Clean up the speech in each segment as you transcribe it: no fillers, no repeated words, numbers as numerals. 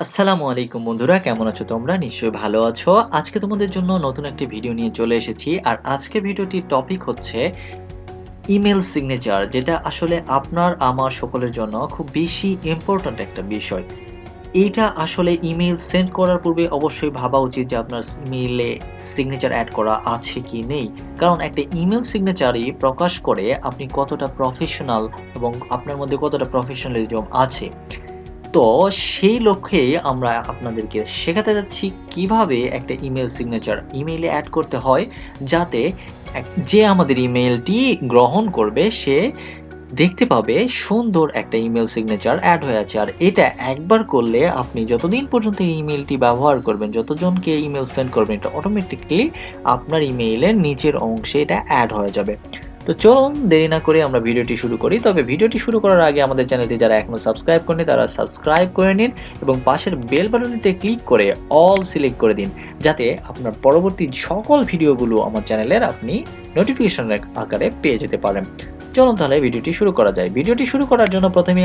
আসসালামু আলাইকুম বন্ধুরা, কেমন আছো তোমরা? নিশ্চয়ই ভালো আছো। আজকে তোমাদের জন্য নতুন একটি ভিডিও নিয়ে চলে এসেছি। আর আজকের ভিডিওটির টপিক হচ্ছে ইমেইল সিগনেচার, যেটা আসলে আপনার আমার সকলের জন্য খুব বেশি ইম্পোর্ট্যান্ট একটা বিষয়। এইটা আসলে ইমেইল সেন্ড করার পূর্বে অবশ্যই ভাবা উচিত যে আপনার ইমেইলে সিগনেচার এড করা আছে কি নেই। কারণ একটা ইমেইল সিগনেচারই প্রকাশ করে আপনি কতটা প্রফেশনাল এবং আপনার মধ্যে কতটা প্রফেশনালিজম আছে। তো সেই লক্ষ্যে আমরা আপনাদেরকে শেখাতে যাচ্ছি কিভাবে একটা ইমেইল সিগনেচার ইমেইলে অ্যাড করতে হয়, যাতে যে আমাদের ইমেইলটি গ্রহণ করবে সে দেখতে পাবে সুন্দর একটা ইমেইল সিগনেচার অ্যাড হয়ে আছে। আর এটা একবার করলে আপনি যতদিন পর্যন্ত এই ইমেইলটি ব্যবহার করবেন, যতজনকে ইমেইল সেন্ড করবেন, এটা অটোমেটিক্যালি আপনার ইমেইলের নিচের অংশে এটা অ্যাড হয়ে যাবে। তো চলুন দেরি না করে আমরা ভিডিওটি শুরু করি। তবে ভিডিওটি শুরু করার আগে আমাদের চ্যানেলটি যারা এখনো সাবস্ক্রাইব করেনি তারা সাবস্ক্রাইব করে নিন এবং পাশের বেল বাটনটিতে ক্লিক করে অল সিলেক্ট করে দিন, যাতে আপনার পরবর্তী সকল ভিডিওগুলো আমার চ্যানেলের আপনি নোটিফিকেশনের আকারে পেয়ে যেতে পারেন। চলুন তাহলে ভিডিওটি শুরু করা যায়। ভিডিওটি শুরু করার জন্য প্রথমে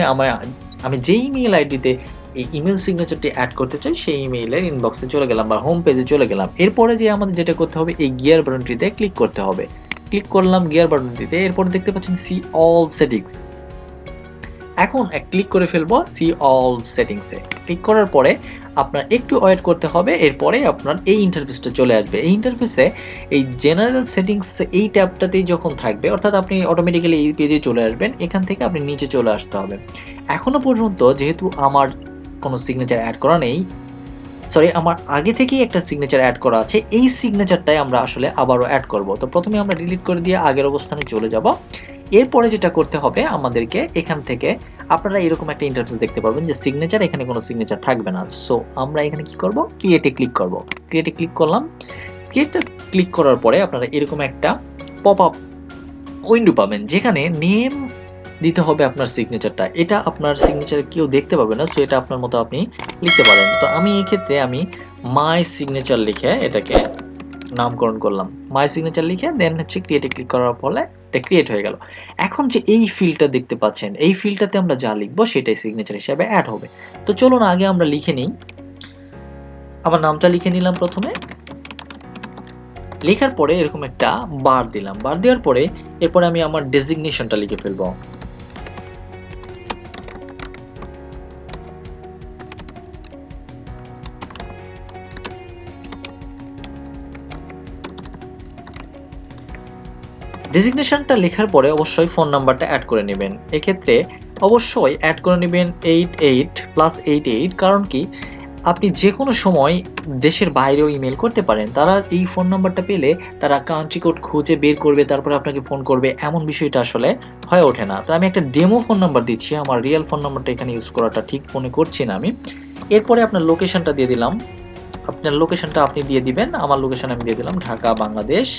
আমি যে ইমেইল আইডিতে এই ইমেইল সিগনেচারটি অ্যাড করতে চাই সেই ইমেইলের ইনবক্সে চলে গেলাম বা হোম পেজে চলে গেলাম। এরপরে যে আমাদের যেটা করতে হবে, এই গিয়ার বাটনটিতে ক্লিক করতে হবে। ক্লিক করলাম গিয়ার বাটনটিতে, এরপর দেখতে পাচ্ছেন সি অল সেটিংস। এখন ক্লিক করে ফেলবো সি অল সেটিংসে। ক্লিক করার পরে আপনার একটু ওয়েট করতে হবে, এরপরে আপনার এই ইন্টারফেসটা চলে আসবে। এই ইন্টারফেসে এই জেনারেল সেটিংস এই ট্যাবটাতেই যখন থাকবে, অর্থাৎ আপনি অটোমেটিক্যালি এই পেজে চলে আসবেন। এখান থেকে আপনি নিচে চলে আসতে হবে। এখনো পর্যন্ত যেহেতু আমার কোনো সিগনেচার অ্যাড করা নেই, সরি, আমার আগে থেকেই একটা সিগনেচার অ্যাড করা আছে, এই সিগনেচারটাই আমরা আসলে আবারও অ্যাড করব। তো প্রথমে আমরা ডিলিট করে দিয়ে আগের অবস্থানে চলে যাব। এরপরে যেটা করতে হবে আমাদেরকে, এখান থেকে আপনারা এরকম একটা ইন্টারফেস দেখতে পারবেন যে সিগনেচার, এখানে কোনো সিগনেচার থাকবে না। সো আমরা এখানে কি করব, ক্রিয়েটে ক্লিক করব। ক্রিয়েটে ক্লিক করলাম। ক্রিয়েটে ক্লিক করার পরে আপনারা এরকম একটা পপ আপ উইন্ডো পাবেন, যেখানে নেম দিতে হবে আপনার সিগনেচারটা। এটা আপনার সিগনেচার কেউ দেখতে পাবে না, সো এটা আপনার মতো আপনি লিখতে পারেন। তো আমি এই ক্ষেত্রে মাই সিগনেচার লিখে এটাকে নামকরণ করলাম। মাই সিগনেচার লিখে দেন হচ্ছে ক্রিয়েটে ক্লিক করার ফলে এটা ক্রিয়েট হয়ে গেল। এখন যে এই ফিল্ডটা দেখতে পাচ্ছেন, এই ফিল্ডটাতে আমরা যা লিখবো সেটাই সিগনেচার হিসেবে অ্যাড হবে। তো চলুন আগে আমরা লিখে নিই। আমার নামটা লিখে নিলাম প্রথমে। লেখার পরে এরকম একটা বার দিলাম। বার দেওয়ার পরে এরপরে আমি আমার ডেজিগনেশনটা লিখে ফেলবো। ডেজিগনেশনটা লেখার পরে অবশ্যই ফোন নাম্বারটা অ্যাড করে নেবেন। এক্ষেত্রে অবশ্যই অ্যাড করে নেবেন 88+88। কারণ কি, আপনি যে কোনো সময় দেশের বাইরেও ইমেল করতে পারেন। তারা এই ফোন নাম্বারটা পেলে তারা কান্ট্রি কোড খুঁজে বের করবে, তারপরে আপনাকে ফোন করবে, এমন বিষয়টা আসলে হয়ে ওঠে না। তো আমি একটা ডেমো ফোন নাম্বার দিচ্ছি, আমার রিয়েল ফোন নাম্বারটা এখানে ইউজ করাটা ঠিক মনে করছি না আমি। এরপরে আপনার লোকেশনটা দিয়ে দিলাম। আপনার লোকেশনটা আপনি দিয়ে দিবেন। আমার লোকেশন আমি দিয়ে দিলাম ঢাকা, বাংলাদেশ।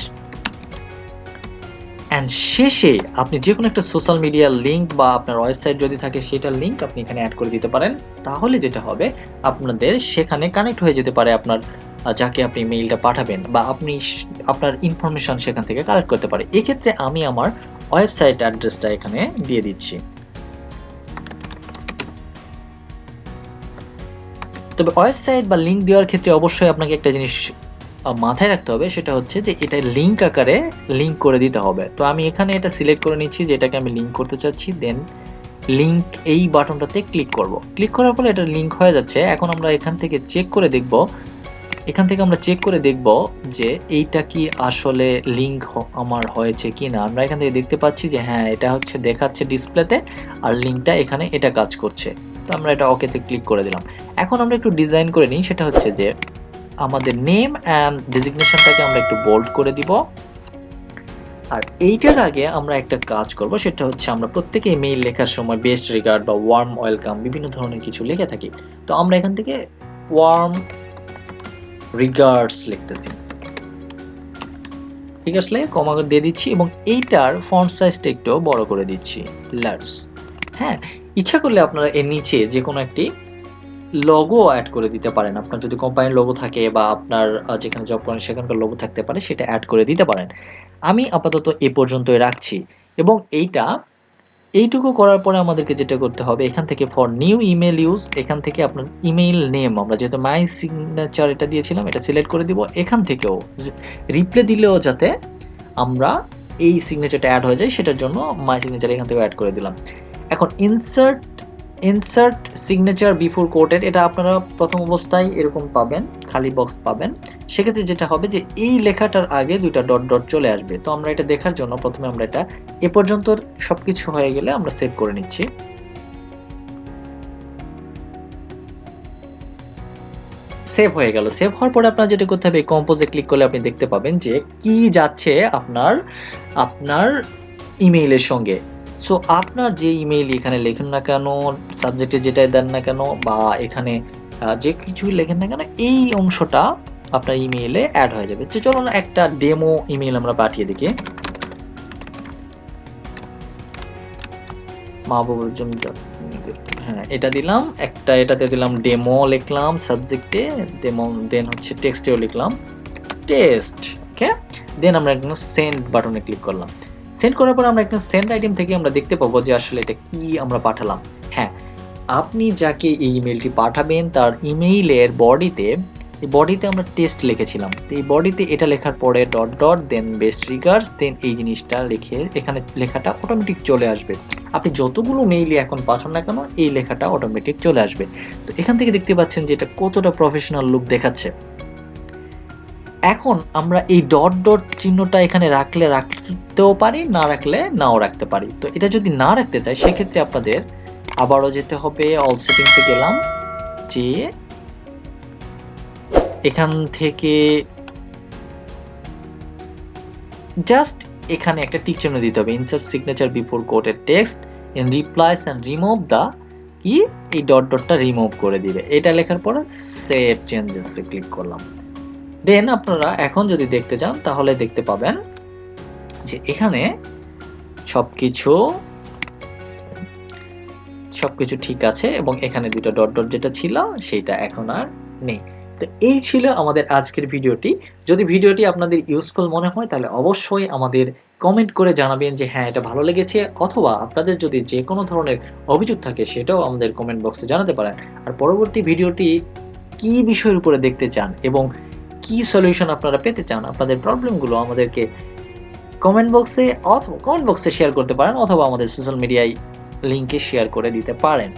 অ্যান্ড শেষে আপনি যে কোনো একটা সোশ্যাল মিডিয়ার লিঙ্ক বা আপনার ওয়েবসাইট যদি থাকে সেটার লিঙ্ক আপনি এখানে অ্যাড করে দিতে পারেন। তাহলে যেটা হবে, আপনাদের সেখানে কানেক্ট হয়ে যেতে পারে আপনার যাকে আপনি মেইলটা পাঠাবেন, বা আপনি আপনার ইনফরমেশন সেখান থেকে কালেক্ট করতে পারে। এক্ষেত্রে আমি আমার ওয়েবসাইট অ্যাড্রেসটা এখানে দিয়ে দিচ্ছি। তবে ওয়েবসাইট বা লিঙ্ক দেওয়ার ক্ষেত্রে অবশ্যই আপনাকে একটা জিনিস মাথায় রাখতে হবে, সেটা হচ্ছে যে এটা লিঙ্ক আকারে লিঙ্ক করে দিতে হবে। তো আমি এখানে এটা সিলেক্ট করে নিচ্ছি যে এটাকে আমি লিঙ্ক করতে চাচ্ছি। দেন লিঙ্ক এই বাটনটাতে ক্লিক করব। ক্লিক করার পরে এটা লিঙ্ক হয়ে যাচ্ছে। এখন আমরা এখান থেকে চেক করে দেখব, যে এইটা কি আসলে লিঙ্ক আমার হয়েছে কিনা। আমরা এখান থেকে দেখতে পাচ্ছি যে হ্যাঁ, এটা হচ্ছে দেখাচ্ছে ডিসপ্লেতে, আর লিঙ্কটা এখানে এটা কাজ করছে। তো আমরা এটা ওকেতে ক্লিক করে দিলাম। এখন আমরা একটু ডিজাইন করে নিই, সেটা হচ্ছে যে আমাদের নেম অ্যান্ড ডেজিগনেশনটাকে আমরা একটু বোল্ড করে দিব। আর এইটার আগে আমরা একটা কাজ করব, সেটা হচ্ছে আমরা প্রত্যেকে মেইল লেখার সময় বেস্ট রিগার্ড বা ওয়ার্ম ওয়েলকাম বিভিন্ন ধরনের কিছু লিখে থাকি। তো আমরা এখান থেকে ওয়ার্ম রিগার্ডস লিখতেছি। ঠিক আছে, কমা দিয়ে দিচ্ছি এবং এইটার ফন্ট সাইজটা একটু বড় করে দিচ্ছি, লার্জ। হ্যাঁ, ইচ্ছা করলে আপনারা এর নিচে যে কোনো একটি লোগো অ্যাড করে দিতে পারেন। আপনার যদি কোম্পানির লোগো থাকে বা আপনার যেখানে জব করেন সেখানকার লোগো থাকতে পারে, সেটা অ্যাড করে দিতে পারেন। আমি আপাতত এ পর্যন্তই রাখছি এবং এইটা এইটুকু করার পরে আমাদেরকে যেটা করতে হবে, এখান থেকে ফর নিউ ইমেল ইউজ, এখান থেকে আপনার ইমেইল নেম, আমরা যেহেতু মাই সিগনেচার এটা দিয়েছিলাম, এটা সিলেক্ট করে দিব। এখান থেকেও রিপ্লে দিলেও যাতে আমরা এই সিগনেচারটা অ্যাড হয়ে যায়, সেটার জন্য মাই সিগনেচার এখান থেকে অ্যাড করে দিলাম। এখন ইনসার্ট সিগনেচার বিফোর কোটেড, এটা আপনারা প্রথম অবস্থায় এরকম পাবেন, খালি বক্স পাবেন। সেক্ষেত্রে যেটা হবে যে এই লেখাটার আগে দুইটা ডট ডট চলে আসবে। তো আমরা এটা দেখার জন্য প্রথমে আমরা এটা এ পর্যন্ত সবকিছু হয়ে গেলে আমরা সেভ করে নিচ্ছি। সেভ হয়ে গেল। সেভ হওয়ার পরে আপনার যেটা করতে হবে, কম্পোজে ক্লিক করলে আপনি দেখতে পাবেন যে কি যাচ্ছে আপনার ইমেইলের সঙ্গে। সো আপনার যে ইমেইল এখানে লেখেন না কেন, সাবজেক্টে যেটাই দেন না কেন, বা এখানে যে কিছুই লেখেন না কেন, এই অংশটা আপনার ইমেইলে অ্যাড হয়ে যাবে। তো চলুন একটা ডেমো ইমেইল আমরা পাঠিয়ে দেখি। মাহবুবুর জন্য, হ্যাঁ এটা দিলাম একটা, এটাতে দিলাম ডেমো, লিখলাম সাবজেক্টে ডেমো, দেন হচ্ছে টেক্সটেও লিখলাম টেস্ট। ওকে, দেন আমরা একটা সেন্ড বাটনে ক্লিক করলাম। সেন্ড করার পর আমরা একটা সেন্ড আইটেম থেকে আমরা দেখতে পাবো যে আসলে এটা কি আমরা পাঠালাম। হ্যাঁ, আপনি যাকে এই ইমেইলটি পাঠাবেন তার ইমেইলের বডিতে আমরা টেস্ট লিখেছিলাম। তো এই বডিতে এটা লেখার পরে ডট ডট দেন বেস্ট রিগার্ডস, দেন এই জিনিসটা লিখে এখানে লেখাটা অটোমেটিক চলে আসবে। আপনি যতগুলো মেইলই এখন পাঠান না কেন, এই লেখাটা অটোমেটিক চলে আসবে। তো এখান থেকে দেখতে পাচ্ছেন যে এটা কতটা প্রফেশনাল লুক দেখাচ্ছে। এখন আমরা এই ডট ডট চিহ্নটা এখানে রাখতেও পারি, না রাখলে নাও রাখতে পারি। তো এটা যদি না রাখতে চাই, সেক্ষেত্রে আপনাদের আবারও যেতে হবে, অল সেটিংসে গেলাম, যে এখান থেকে জাস্ট এখানে একটা টিক চিহ্ন দিতে হবে, insert signature before quoted text in replies and remove the, কি এই ডট ডটটা রিমুভ করে দিবে। এটা লেখার পরে সেভ চেঞ্জেস এ ক্লিক করলাম। দেন আপনারা এখন যদি দেখতে চান তাহলে দেখতে পাবেন যে এখানে সবকিছু ঠিক আছে, এবং এখানে দুটো ডট ডট যেটা ছিল সেটা এখন আর নেই। তো এই ছিল আমাদের আজকের ভিডিওটি। যদি ভিডিওটি আপনাদের ইউজফুল মনে হয় তাহলে অবশ্যই আমাদের কমেন্ট করে জানাবেন যে হ্যাঁ এটা ভালো লেগেছে, অথবা আপনাদের যদি যে কোনো ধরনের অভিযোগ থাকে সেটাও আমাদের কমেন্ট বক্সে জানাতে পারেন। আর পরবর্তী ভিডিওটি কি বিষয়ের উপরে দেখতে চান এবং কি সলিউশন আপনারা পেতে চান, আপনাদের প্রবলেমগুলো আমাদেরকে কমেন্ট বক্সে শেয়ার করতে পারেন, অথবা আমাদের সোশ্যাল মিডিয়ায় লিংকে শেয়ার করে দিতে পারেন।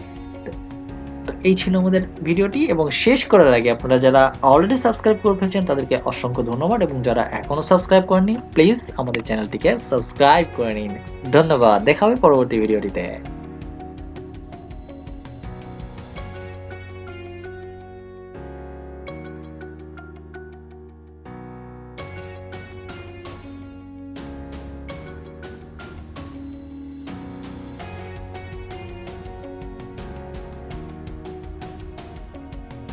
তো এই ছিল আমাদের ভিডিওটি, এবং শেষ করার আগে আপনারা যারা অলরেডি সাবস্ক্রাইব করে ফেলেছেন তাদেরকে অসংখ্য ধন্যবাদ, এবং যারা এখনো সাবস্ক্রাইব করেননি প্লিজ আমাদের চ্যানেলটিকে সাবস্ক্রাইব করে নিন। ধন্যবাদ, দেখা হবে পরবর্তী ভিডিওটিতে।